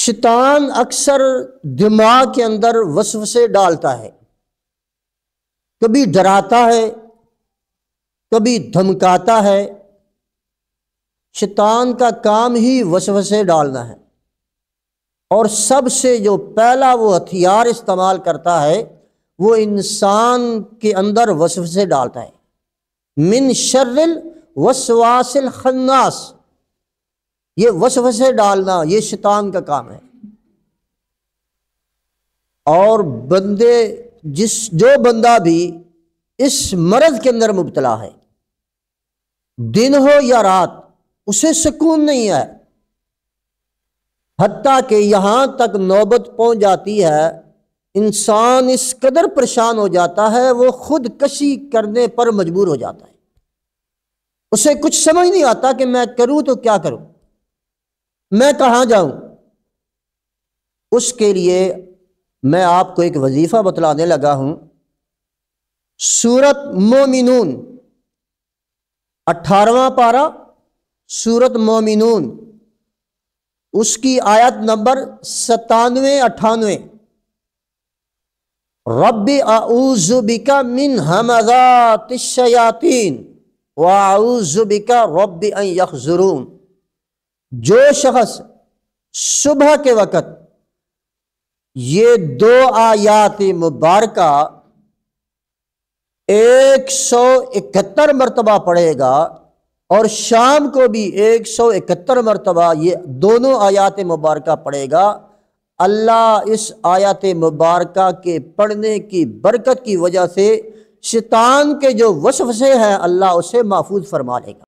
شیطان اکثر دماغ کے اندر وسوسے ڈالتا ہے، کبھی ڈراتا ہے، کبھی دھمکاتا ہے۔ شیطان کا کام ہی وسوسے ڈالنا ہے، اور سب سے جو پہلا وہ ہتھیار استعمال کرتا ہے وہ انسان کے اندر وسوسے ڈالتا ہے۔ من شر الوسواس الخناس، یہ وسوسے ڈالنا یہ شیطان کا کام ہے۔ اور جو بندہ بھی اس مرض کے اندر مبتلا ہے، دن ہو یا رات، اسے سکون نہیں ہے، حتیٰ کہ یہاں تک نوبت پہنچ جاتی ہے انسان اس قدر پریشان ہو جاتا ہے وہ خود کشی کرنے پر مجبور ہو جاتا ہے۔ اسے کچھ سمجھ نہیں آتا کہ میں کروں تو کیا کروں، میں کہاں جاؤں۔ اس کے لیے میں آپ کو ایک وظیفہ بتلانے لگا ہوں۔ سورۃ مومنون 18واں پارہ، سورۃ مومنون، اس کی آیت نمبر 97-98۔ رب اعوذ بک من ہمزات الشیاطین واعوذ بک رب ان یحضرون۔ جو شخص صبح کے وقت یہ 2 آیات مبارکہ 171 مرتبہ پڑھے گا، اور شام کو بھی 171 مرتبہ یہ دونوں آیات مبارکہ پڑھے گا، اللہ اس آیات مبارکہ کے پڑھنے کی برکت کی وجہ سے شیطان کے جو وسوسے ہیں اللہ اسے محفوظ فرما لے گا۔